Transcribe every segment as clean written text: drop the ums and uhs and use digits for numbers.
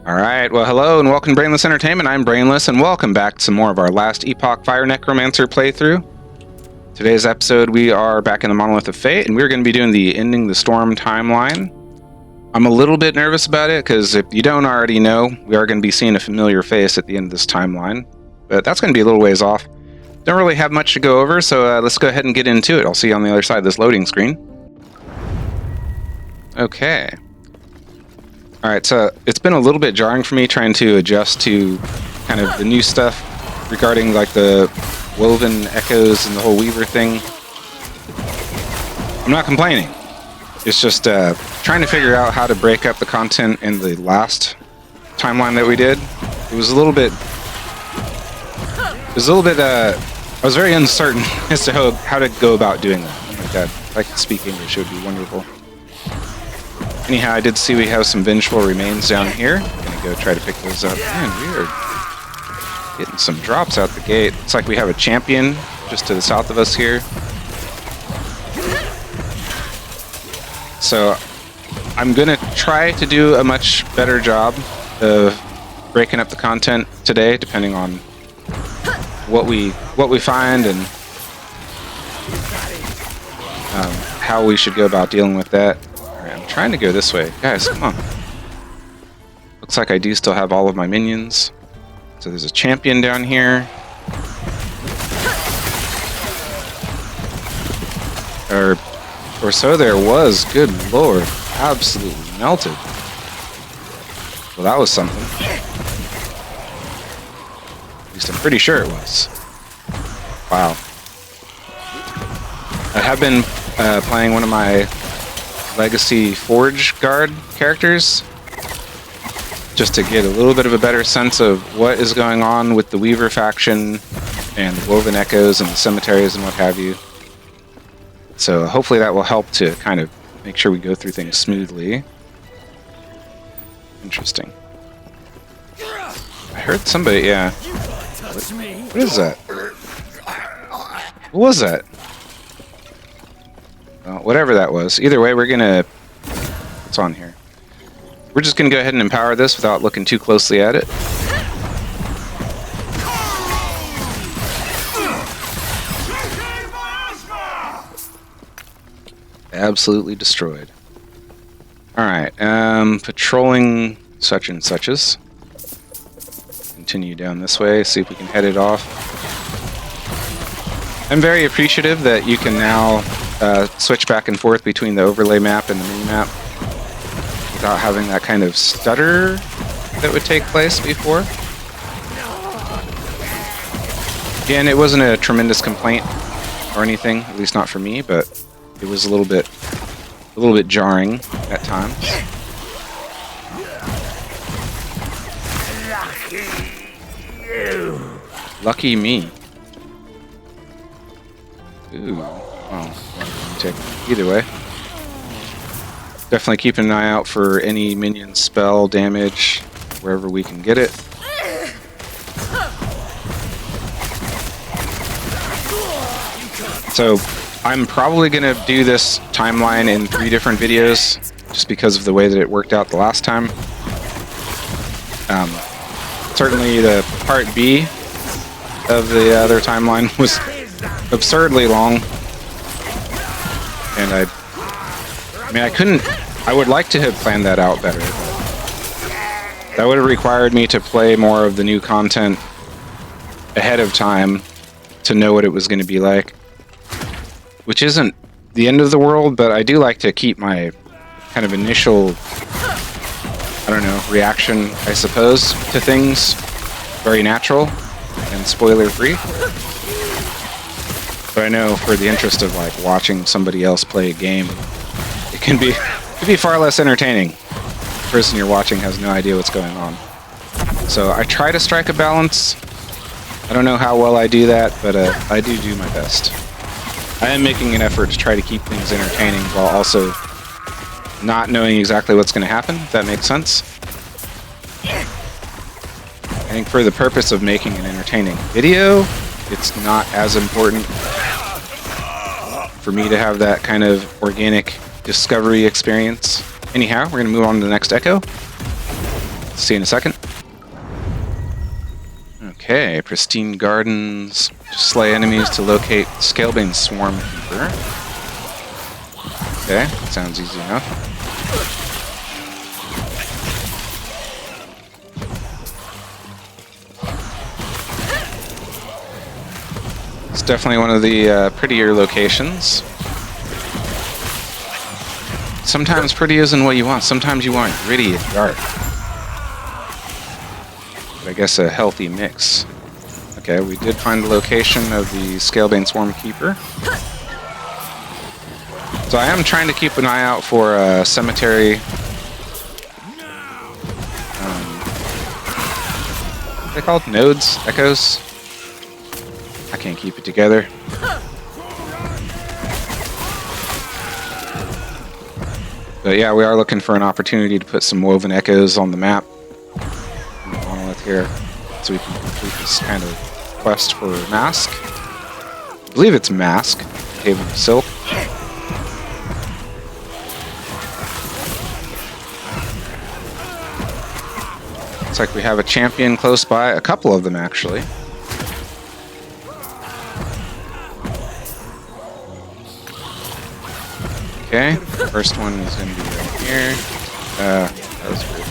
Alright, well hello and welcome to Brainless Entertainment. I'm Brainless and welcome back to some more of our last Epoch Fire Necromancer playthrough. Today's episode we are back in the Monolith of Fate and we're going to be doing the Ending the Storm timeline. I'm a little bit nervous about it because if you don't already know, we are going to be seeing a familiar face at the end of this timeline. But that's going to be a little ways off. Don't really have much to go over, so let's go ahead and get into it. I'll see you on the other side of this loading screen. Okay. Alright, so it's been a little bit jarring for me trying to adjust to kind of the new stuff regarding like the woven echoes and the whole Weaver thing. I'm not complaining. It's just trying to figure out how to break up the content in the last timeline that we did. It was a little bit... I was very uncertain as to how to go about doing that. Oh my god, if I could speak English, it would be wonderful. Anyhow, I did see we have some vengeful remains down here. I'm gonna go try to pick those up. Man, we are getting some drops out the gate. It's like we have a champion just to the south of us here. So I'm gonna try to do a much better job of breaking up the content today, depending on what we find and how we should go about dealing with that. I'm trying to go this way. Guys, come on. Looks like I do still have all of my minions. So there's a champion down here. Or so there was. Good lord. Absolutely melted. Well, that was something. At least I'm pretty sure it was. Wow. I have been playing one of my Legacy Forge Guard characters just to get a little bit of a better sense of what is going on with the Weaver faction and the Woven Echoes and the cemeteries and what have you. So hopefully that will help to kind of make sure we go through things smoothly. Interesting. I heard somebody, yeah. What is that? What was that? Well, whatever that was. Either way, we're gonna... What's on here? We're just gonna go ahead and empower this without looking too closely at it. Absolutely destroyed. Alright, patrolling such and suches. Continue down this way, see if we can head it off. I'm very appreciative that you can now switch back and forth between the overlay map and the mini map without having that kind of stutter that would take place before. Again, it wasn't a tremendous complaint or anything, at least not for me, but it was a little bit jarring at times. Lucky me. Ooh. Oh, take either way. Definitely keep an eye out for any minion spell damage wherever we can get it. So I'm probably gonna do this timeline in 3 different videos just because of the way that it worked out the last time. Certainly the part B of the other timeline was absurdly long. And I would like to have planned that out better. That would have required me to play more of the new content ahead of time to know what it was going to be like. Which isn't the end of the world, but I do like to keep my kind of initial, I don't know, reaction, I suppose, to things very natural and spoiler-free. But I know for the interest of like watching somebody else play a game, it can be far less entertaining. The person you're watching has no idea what's going on. So I try to strike a balance. I don't know how well I do that, but I do my best. I am making an effort to try to keep things entertaining while also not knowing exactly what's going to happen, if that makes sense. I think for the purpose of making an entertaining video, it's not as important for me to have that kind of organic discovery experience. Anyhow, we're going to move on to the next echo. See you in a second. Okay, pristine gardens. Slay enemies to locate Scalebane Swarm Keeper. Okay, sounds easy enough. It's definitely one of the prettier locations. Sometimes pretty isn't what you want. Sometimes you want gritty and dark. But I guess a healthy mix. Okay, we did find the location of the Scalebane Swarm Keeper. So I am trying to keep an eye out for a cemetery. What are they called? Nodes? Echoes? I can't keep it together. But yeah, we are looking for an opportunity to put some woven echoes on the map. On the monolith here. So we can complete this kind of quest for Mask. I believe it's Mask. Haven of Silk. Looks like we have a champion close by. A couple of them, actually. Okay, first one is going to be right here. That was weird.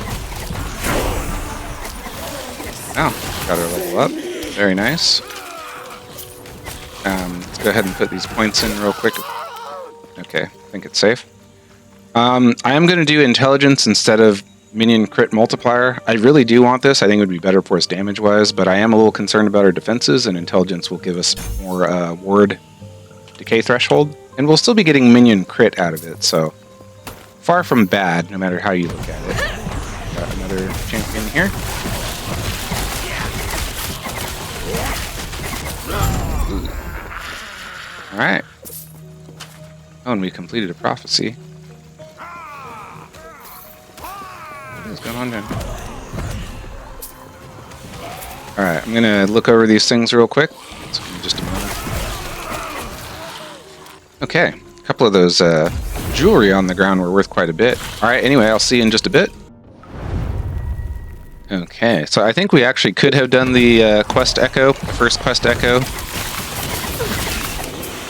Oh, got her level up. Very nice. Let's go ahead and put these points in real quick. Okay, I think it's safe. I am going to do intelligence instead of minion crit multiplier. I really do want this. I think it would be better for us damage-wise, but I am a little concerned about our defenses, and intelligence will give us more ward decay threshold. And we'll still be getting minion crit out of it, so far from bad, no matter how you look at it. Got another champion here. Alright. Oh, and we completed a prophecy. What is going on then? Alright, I'm gonna look over these things real quick. So give me just a moment. Okay, a couple of those jewelry on the ground were worth quite a bit. Alright, anyway, I'll see you in just a bit. Okay, so I think we actually could have done the quest echo, first quest echo.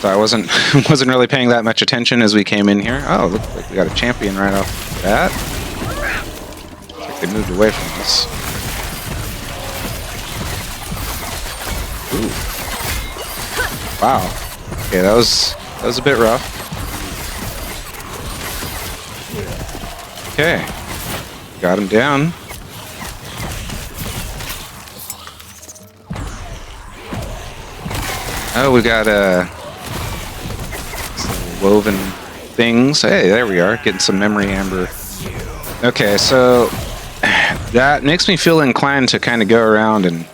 So I wasn't really paying that much attention as we came in here. Oh, looks like we got a champion right off the bat. Looks like they moved away from us. Ooh. Wow. Okay, that was a bit rough. Okay. Got him down. Oh, we got some woven things. Hey, there we are. Getting some memory amber. Okay, so that makes me feel inclined to kind of go around and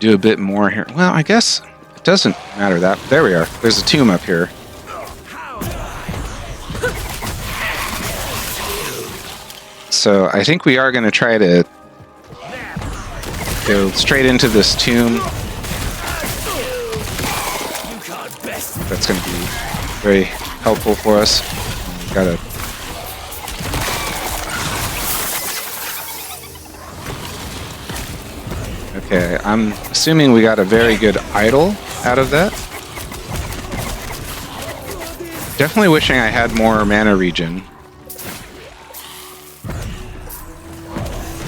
do a bit more here. Well, I guess it doesn't matter that. There we are. There's a tomb up here. So I think we are going to try to go straight into this tomb. That's going to be very helpful for us. We've got to... Okay, I'm assuming we got a very good idol out of that. Definitely wishing I had more mana regen.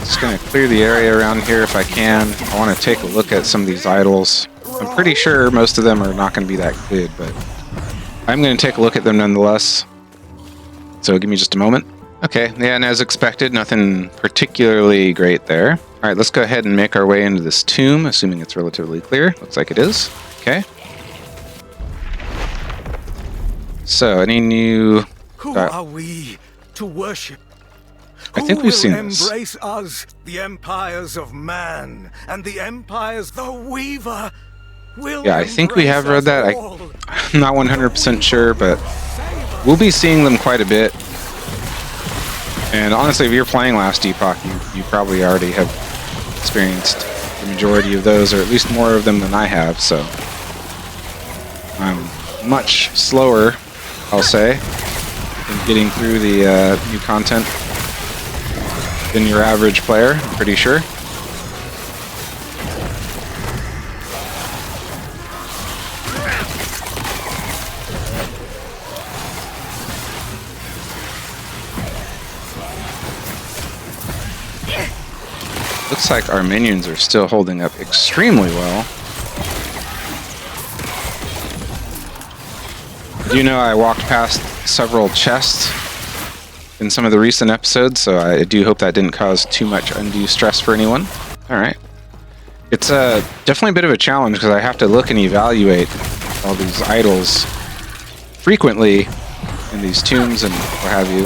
Just going to clear the area around here if I can. I want to take a look at some of these idols. I'm pretty sure most of them are not going to be that good, but I'm going to take a look at them nonetheless. So give me just a moment. Okay, yeah, and as expected, nothing particularly great there. All right, let's go ahead and make our way into this tomb, assuming it's relatively clear. Looks like it is. Okay. So, any new... Who are we to worship? I think we've seen this. Who will embrace us, the empires of man, and the empires the Weaver will... Yeah, I think we have read that. I'm not 100% sure, but we'll be seeing them quite a bit. And honestly, if you're playing last Epoch, you probably already have experienced the majority of those, or at least more of them than I have, so I'm much slower, I'll say, in getting through the new content. than your average player, I'm pretty sure. Looks like our minions are still holding up extremely well. You know, I walked past several chests in some of the recent episodes, so I do hope that didn't cause too much undue stress for anyone. Alright. It's definitely a bit of a challenge because I have to look and evaluate all these idols frequently in these tombs and what have you.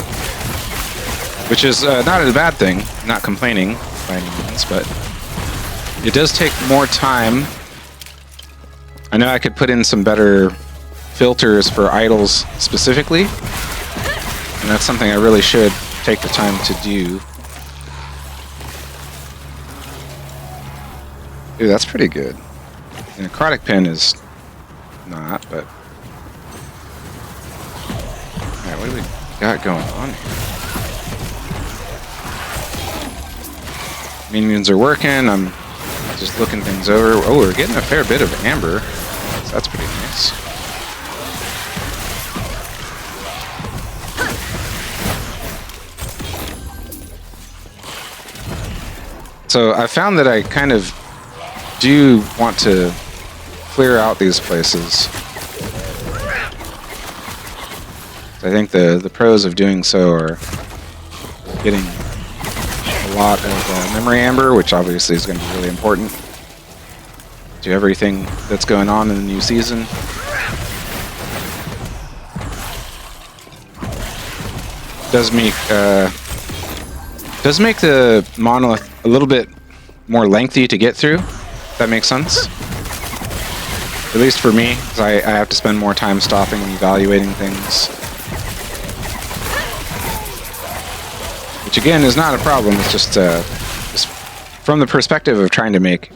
Which is not a bad thing, I'm not complaining by any means, but it does take more time. I know I could put in some better filters for idols specifically, and that's something I really should take the time to do. Dude, that's pretty good. The necrotic pin is not, but... Alright, what do we got going on here? Minions are working, I'm just looking things over. Oh, we're getting a fair bit of amber. So that's pretty nice. So I found that I kind of do want to clear out these places. I think the pros of doing so are getting a lot of memory amber, which obviously is going to be really important to everything that's going on in the new season. Does make the monolith a little bit more lengthy to get through, if that makes sense. At least for me, because I have to spend more time stopping and evaluating things. Which again is not a problem, it's just from the perspective of trying to make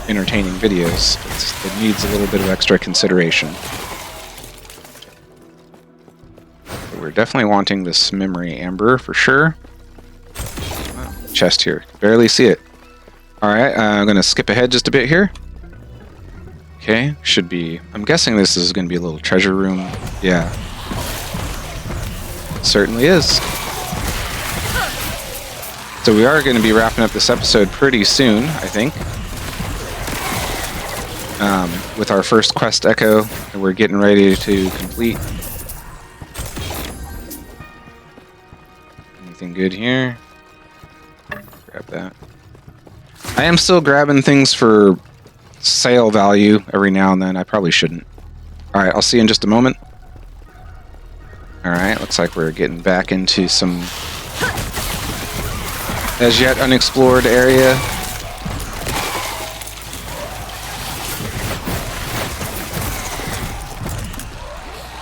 entertaining videos, it needs a little bit of extra consideration. But we're definitely wanting this memory amber for sure. Chest here, barely see it. Alright, I'm gonna skip ahead just a bit here. Okay, should be, I'm guessing this is gonna be a little treasure room. Yeah. It certainly is. So we are gonna be wrapping up this episode pretty soon, I think. With our first quest echo that we're getting ready to complete. Anything good here? Grab that. I am still grabbing things for sale value every now and then. I probably shouldn't. Alright, I'll see you in just a moment. Alright, looks like we're getting back into some as yet unexplored area.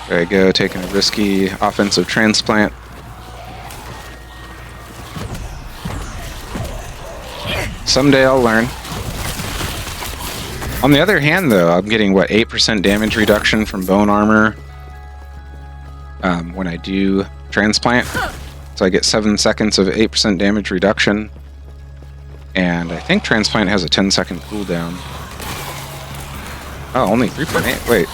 There we go, taking a risky offensive transplant. Someday I'll learn. On the other hand, though, I'm getting, what, 8% damage reduction from bone armor when I do transplant. So I get 7 seconds of 8% damage reduction. And I think transplant has a 10-second cooldown. Oh, only 3.8? Wait.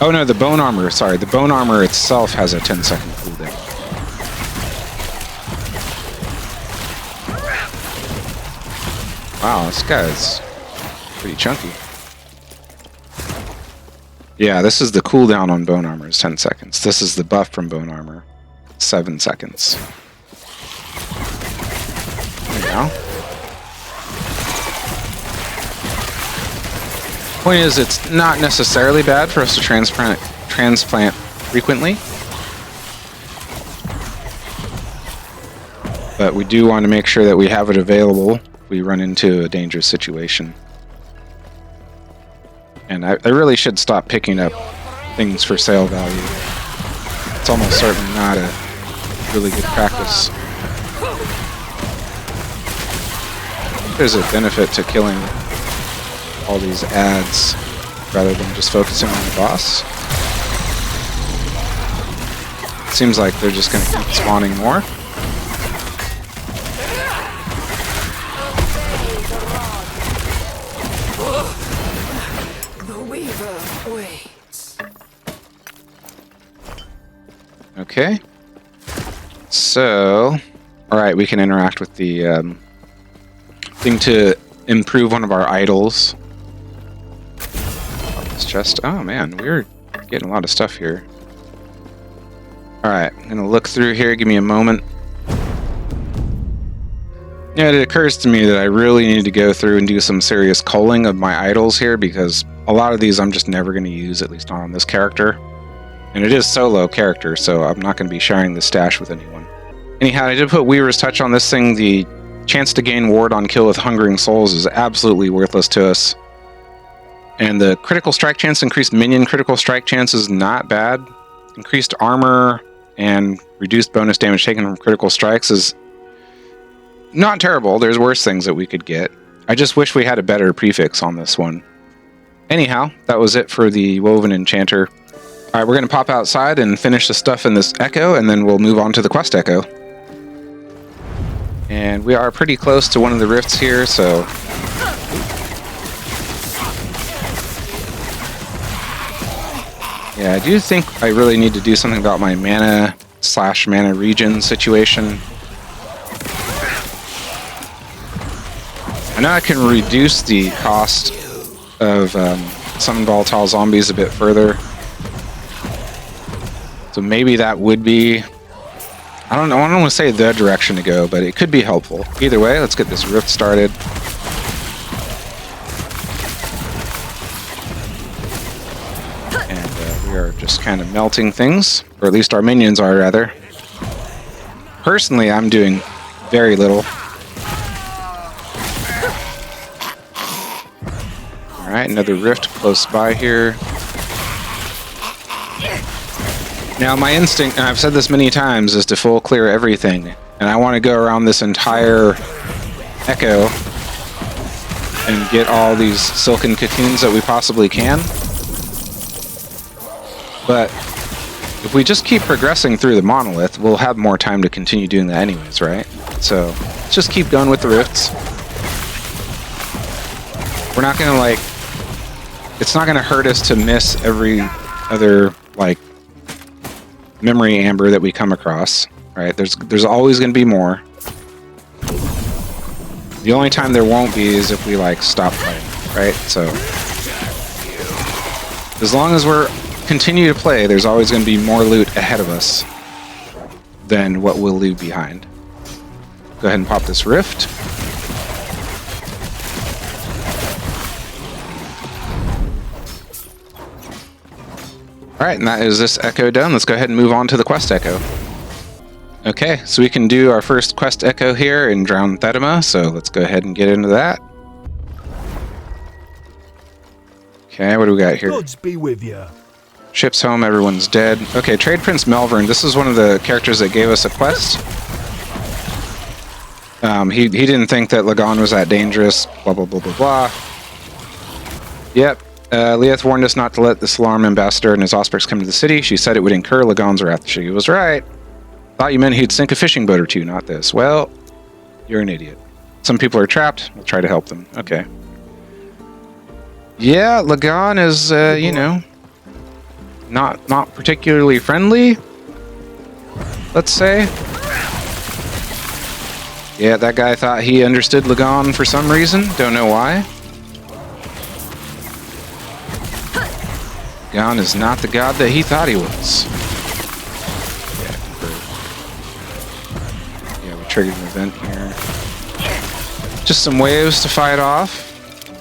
Oh no, the bone armor, sorry. The bone armor itself has a 10-second cooldown. Wow, this guy's pretty chunky. Yeah, this is the cooldown on bone armor, is 10 seconds. This is the buff from bone armor, 7 seconds. There you go. Point is, it's not necessarily bad for us to transplant frequently. But we do want to make sure that we have it available if we run into a dangerous situation. And I really should stop picking up things for sale value. It's almost certainly not a really good practice. There's a benefit to killing all these ads rather than just focusing on the boss. Seems like they're just going to keep spawning more. Wait. Okay. So, all right, we can interact with the thing to improve one of our idols. It's just, oh man, we're getting a lot of stuff here. All right, I'm gonna look through here. Give me a moment. Yeah, it occurs to me that I really need to go through and do some serious culling of my idols here, because a lot of these I'm just never going to use, at least not on this character. And it is solo character, so I'm not going to be sharing the stash with anyone. Anyhow, I did put Weaver's Touch on this thing. The chance to gain ward on kill with Hungering Souls is absolutely worthless to us. And the critical strike chance, increased minion critical strike chance is not bad. Increased armor and reduced bonus damage taken from critical strikes is not terrible. There's worse things that we could get. I just wish we had a better prefix on this one. Anyhow, that was it for the Woven Enchanter. All right, we're going to pop outside and finish the stuff in this Echo, and then we'll move on to the Quest Echo. And we are pretty close to one of the rifts here, so... yeah, I do think I really need to do something about my mana/mana regen situation. I know I can reduce the cost of summon volatile zombies a bit further. So maybe that would be... I don't want to say the direction to go, but it could be helpful. Either way, let's get this rift started. And we are just kind of melting things, or at least our minions are, rather. Personally, I'm doing very little. Alright, another rift close by here. Now, my instinct, and I've said this many times, is to full clear everything. And I want to go around this entire Echo and get all these silken cocoons that we possibly can. But if we just keep progressing through the monolith, we'll have more time to continue doing that anyways, right? So, let's just keep going with the rifts. We're not going to, like... it's not going to hurt us to miss every other, like, memory amber that we come across, right? There's always going to be more. The only time there won't be is if we, like, stop playing, right? So, as long as we're continue to play, there's always going to be more loot ahead of us than what we'll leave behind. Go ahead and pop this rift. Alright, and that is this Echo done. Let's go ahead and move on to the Quest Echo. Okay, so we can do our first Quest Echo here in Drowned Thetima, so let's go ahead and get into that. Okay, what do we got here? Gods be with you. Ship's home, everyone's dead. Okay, Trade Prince Melvern. This is one of the characters that gave us a quest. He didn't think that Lagan was that dangerous, blah, blah, blah, blah, blah. Yep. Leeth warned us not to let the Salaam ambassador and his Ospreys come to the city. She said it would incur Lagan's wrath. She was right. Thought you meant he'd sink a fishing boat or two, not this. Well, you're an idiot. Some people are trapped. We'll try to help them. Okay. Yeah, Lagan is, you know, not particularly friendly, let's say. Yeah, that guy thought he understood Lagan for some reason. Don't know why. Lagan is not the god that he thought he was. Yeah, we triggered an event here. Just some waves to fight off.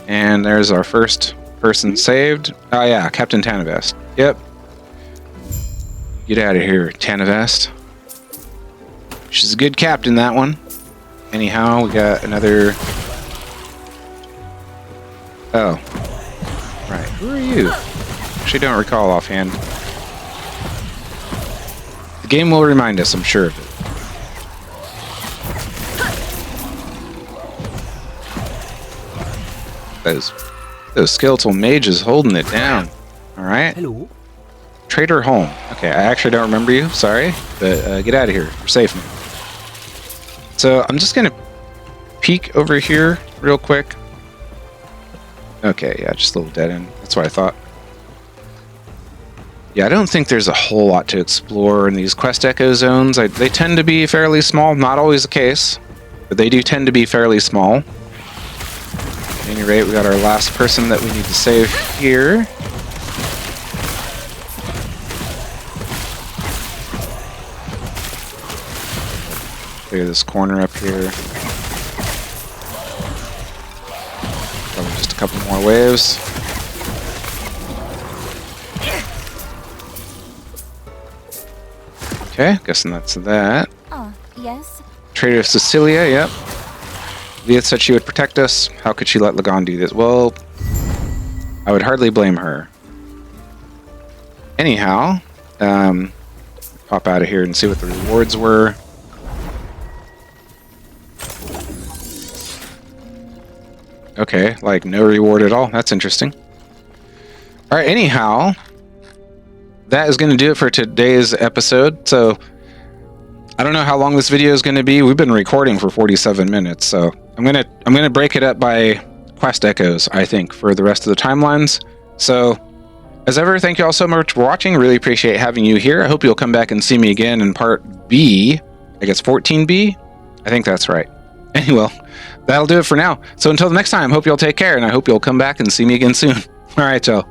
And there's our first person saved. Oh yeah, Captain Tanavest. Yep. Get out of here, Tanavest. She's a good captain, that one. Anyhow, we got another... oh. Right, who are you? Actually, don't recall offhand. The game will remind us, I'm sure of it. Those skeletal mages holding it down. Alright. Hello. Trader Holm. Okay, I actually don't remember you, sorry. But get out of here. You're safe now. So I'm just gonna peek over here real quick. Okay, yeah, just a little dead end. That's what I thought. Yeah, I don't think there's a whole lot to explore in these quest echo zones. They tend to be fairly small. Not always the case, but they do tend to be fairly small. At any rate, we got our last person that we need to save here. Clear this corner up here. Probably just a couple more waves. Okay, guessing that's that. Yes? Trader of Sicilia, yep. Leah said she would protect us. How could she let Lagan do this? Well, I would hardly blame her. Anyhow, pop out of here and see what the rewards were. Okay, like no reward at all. That's interesting. Alright, anyhow, that is going to do it for today's episode. So, I don't know how long this video is going to be. We've been recording for 47 minutes, so I'm gonna break it up by quest echoes, I think, for the rest of the timelines. So, as ever, thank you all so much for watching. Really appreciate having you here. I hope you'll come back and see me again in part B. I guess 14B? I think that's right. Anyway, that'll do it for now. So until the next time, hope you'll take care, and I hope you'll come back and see me again soon. All right, y'all.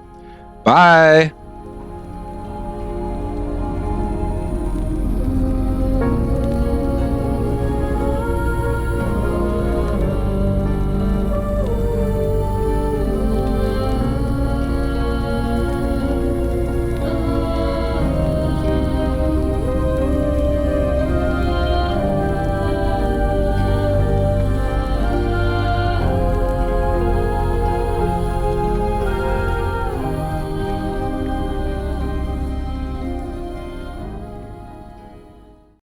Bye.